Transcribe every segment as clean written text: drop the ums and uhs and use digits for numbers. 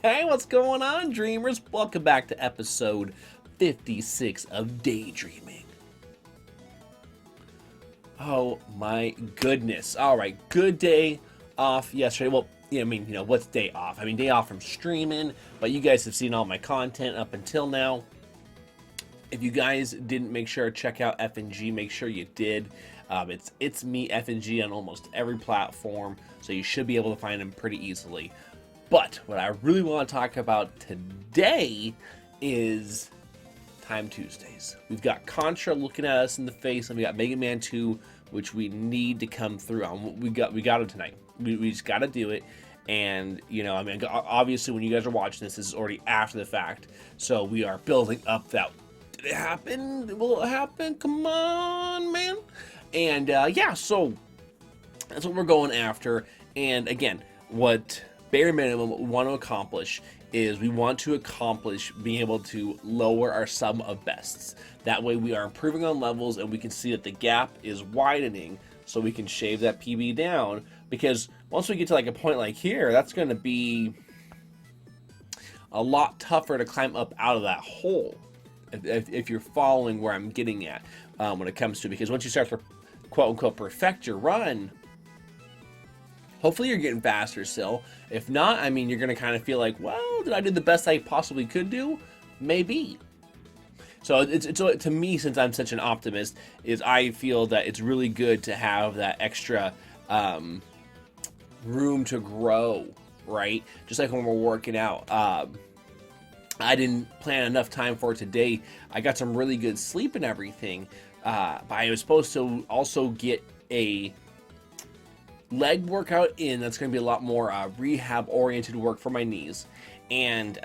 Hey, what's going on, dreamers? Welcome back to episode 56 of Daydreaming. Oh my goodness. All right, good day off yesterday. Well, yeah, what's day off? Day off from streaming, but you guys have seen all my content up until now. If you guys didn't make sure to check out FNG, make sure you did. It's me FNG on almost every platform, so you should be able to find them pretty easily. But what I really want to talk about today is Time Tuesdays. We've got Contra looking at us in the face, and we got Mega Man 2, which we need to come through on. We got it tonight. We just got to do it. And, obviously when you guys are watching this is already after the fact. So we are building up that. Did it happen? Will it happen? Come on, man. And, yeah, so that's what we're going after. And again, what bare minimum we want to accomplish is we want to accomplish being able to lower our sum of bests. That way we are improving on levels and we can see that the gap is widening, so we can shave that PB down, because once we get to like a point like here, that's going to be a lot tougher to climb up out of that hole, if you're following where I'm getting at when it comes to, because once you start to quote unquote perfect your run, hopefully you're getting faster still. If not, you're going to kind of feel like, well, did I do the best I possibly could do? Maybe. So it's to me, since I'm such an optimist, is I feel that it's really good to have that extra room to grow, right? Just like when we're working out. I didn't plan enough time for today. I got some really good sleep and everything, but I was supposed to also get a leg workout in that's going to be a lot more rehab oriented work for my knees, and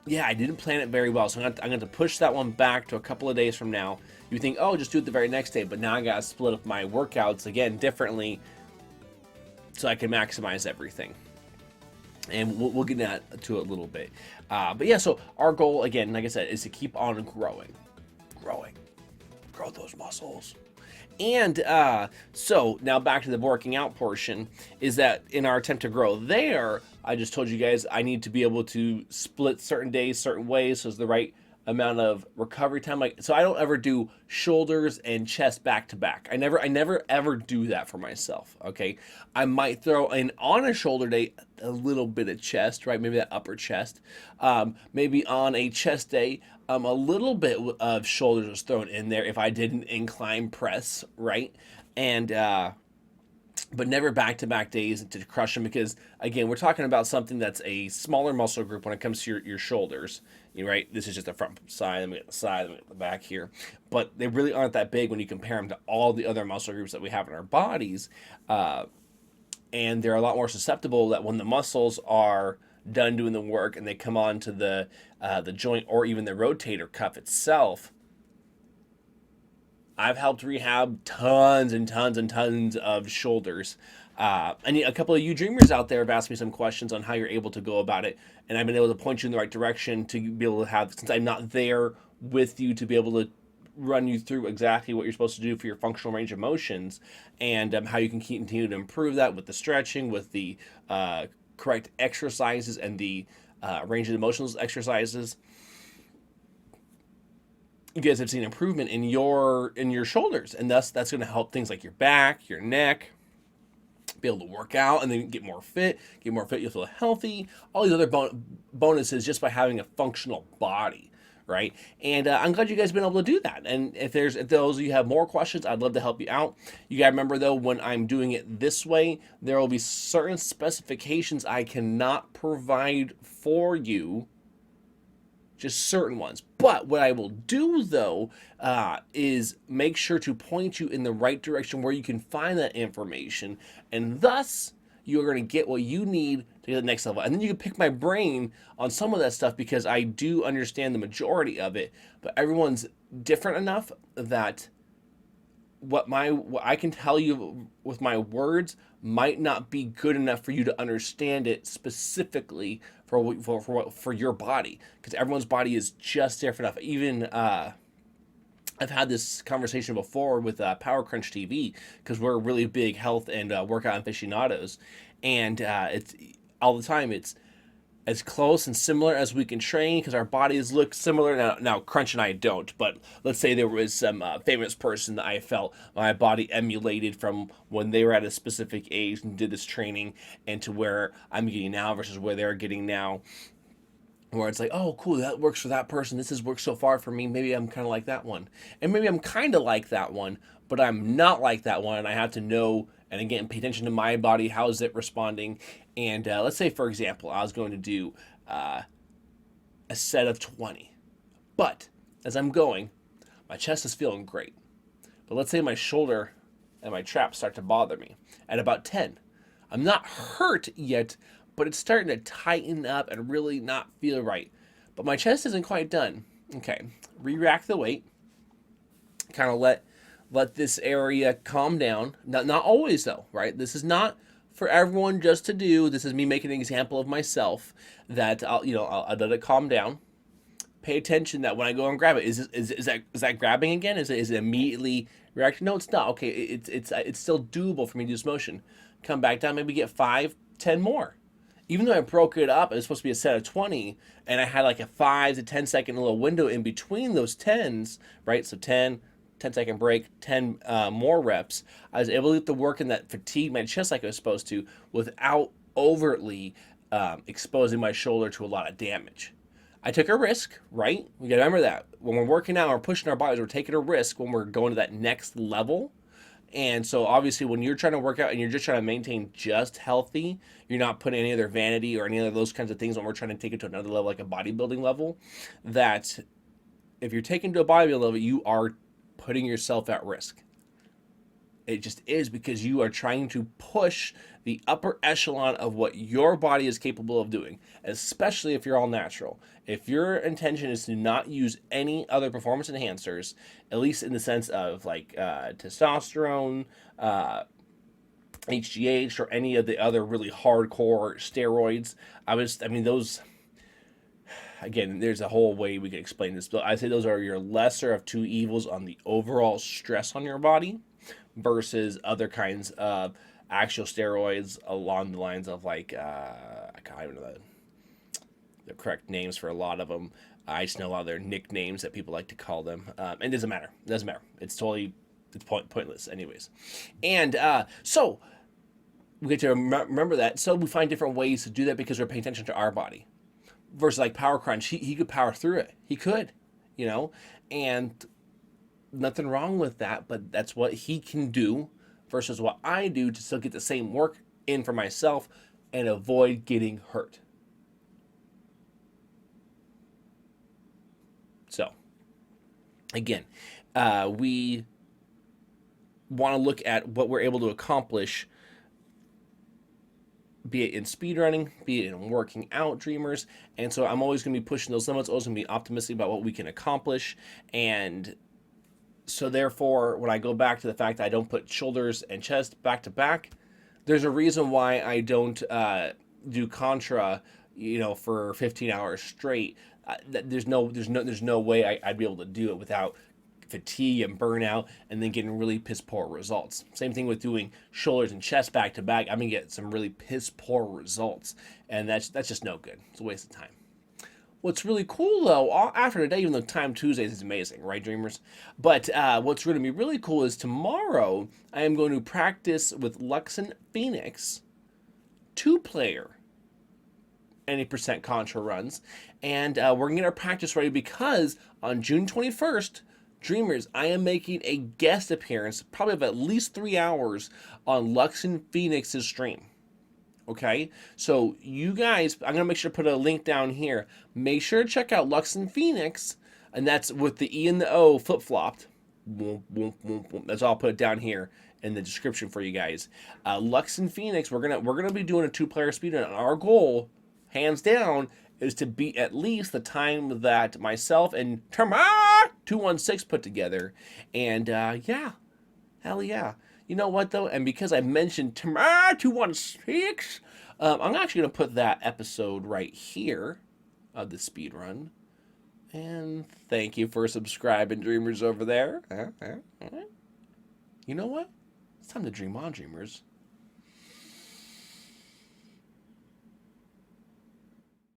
yeah, I didn't plan it very well, so I'm going to push that one back to a couple of days from now. You think, oh, just do it the very next day, but now I got to split up my workouts again differently so I can maximize everything, and we'll get to it a little bit. But yeah, so our goal again, like I said, is to keep on grow those muscles. And so now back to the working out portion, is that in our attempt to grow there, I just told you guys I need to be able to split certain days certain ways, so it's the right amount of recovery time. Like, so I don't ever do shoulders and chest back to back. I never ever do that for myself. Okay, I might throw in on a shoulder day a little bit of chest, right? Maybe that upper chest. Maybe on a chest day, a little bit of shoulders was thrown in there if I did an incline press, right? And but never back-to-back days to crush them, because again, we're talking about something that's a smaller muscle group when it comes to your shoulders, right? This is just the front side, let me get the side, let me get the back here, but they really aren't that big when you compare them to all the other muscle groups that we have in our bodies, and they're a lot more susceptible that when the muscles are done doing the work and they come on to the joint or even the rotator cuff itself. I've helped rehab tons and tons and tons of shoulders. And a couple of you dreamers out there have asked me some questions on how you're able to go about it, and I've been able to point you in the right direction to be able to have, since I'm not there with you, to be able to run you through exactly what you're supposed to do for your functional range of motions, and how you can continue to improve that with the stretching, with the correct exercises, and the range of motions exercises. You guys have seen improvement in your shoulders, and thus that's going to help things like your back, your neck, be able to work out and then get more fit. You'll feel healthy. All these other bonuses just by having a functional body, right? And I'm glad you guys have been able to do that. And if those of you have more questions, I'd love to help you out. You gotta remember though, when I'm doing it this way, there will be certain specifications I cannot provide for you. Just certain ones. But what I will do though is make sure to point you in the right direction where you can find that information, and thus you're going to get what you need to get to the next level. And then you can pick my brain on some of that stuff, because I do understand the majority of it, but everyone's different enough that what I can tell you with my words might not be good enough for you to understand it specifically for your body, because everyone's body is just different enough. Even I've had this conversation before with Power Crunch TV, because we're really big health and workout aficionados, and it's all the time. It's as close and similar as we can train because our bodies look similar. Now, Crunch and I don't, but let's say there was some famous person that I felt my body emulated from when they were at a specific age and did this training, and to where I'm getting now versus where they're getting now. Where it's like, oh, cool, that works for that person. This has worked so far for me. Maybe I'm kind of like that one. And maybe I'm kind of like that one, but I'm not like that one. And I have to know, and again, pay attention to my body. How is it responding? And let's say, for example, I was going to do a set of 20. But as I'm going, my chest is feeling great. But let's say my shoulder and my traps start to bother me at about 10. I'm not hurt yet, but it's starting to tighten up and really not feel right. But my chest isn't quite done. Okay, re-rack the weight. Kind of let this area calm down. Not always though, right? This is not for everyone just to do. This is me making an example of myself that I'll let it calm down. Pay attention that when I go and grab it, is that grabbing again? Is it immediately reacting? No, it's not. Okay, it's still doable for me to do this motion. Come back down, maybe get 5, 10 more. Even though I broke it up, it was supposed to be a set of 20, and I had like a 5 to 10 second little window in between those 10s, right? So 10-second break, 10 more reps. I was able to get the work in that fatigue my chest like I was supposed to without overtly exposing my shoulder to a lot of damage. I took a risk, right? We got to remember that. When we're working out or pushing our bodies, we're taking a risk when we're going to that next level. And so obviously when you're trying to work out and you're just trying to maintain just healthy, you're not putting any other vanity or any of those kinds of things when we're trying to take it to another level, like a bodybuilding level, that if you're taking to a bodybuilding level, you are putting yourself at risk. It just is, because you are trying to push the upper echelon of what your body is capable of doing, especially if you're all natural. If your intention is to not use any other performance enhancers, at least in the sense of like testosterone, HGH, or any of the other really hardcore steroids, those, again, there's a whole way we could explain this, but I say those are your lesser of two evils on the overall stress on your body versus other kinds of actual steroids along the lines of like I can't even know the correct names for a lot of them. I just know a lot of their nicknames that people like to call them. And it doesn't matter. It doesn't matter. It's pointless anyways. And so we get to remember that. So we find different ways to do that because we're paying attention to our body. Versus like Power Crunch, he could power through it. He could, and nothing wrong with that, but that's what he can do versus what I do to still get the same work in for myself and avoid getting hurt. So, again, we want to look at what we're able to accomplish, be it in speedrunning, be it in working out, dreamers. And so I'm always going to be pushing those limits, always going to be optimistic about what we can accomplish. And so therefore, when I go back to the fact that I don't put shoulders and chest back to back, there's a reason why I don't do contra, for 15 hours straight. There's no way I'd be able to do it without fatigue and burnout and then getting really piss poor results. Same thing with doing shoulders and chest back to back. I'm gonna get some really piss poor results, and that's just no good. It's a waste of time. What's really cool though, after today, even though Time Tuesdays is amazing, right, dreamers? But what's going to be really cool is tomorrow I am going to practice with Luxon Phoenix 2-player any percent contra runs, and we're going to get our practice ready because on June 21st, dreamers, I am making a guest appearance, probably of at least 3 hours on Luxon Phoenix's stream. Okay, so you guys, I'm gonna make sure to put a link down here. Make sure to check out Luxon Phoenix, and that's with the E and the O flip flopped. That's all. I'll put it down here in the description for you guys. Luxon Phoenix, we're gonna be doing a 2-player speedrun. And our goal, hands down, is to beat at least the time that myself and Terma216 put together. And yeah, hell yeah. You know what, though? And because I mentioned Terma216, I'm actually going to put that episode right here of the speedrun. And thank you for subscribing, dreamers over there. You know what? It's time to dream on, dreamers.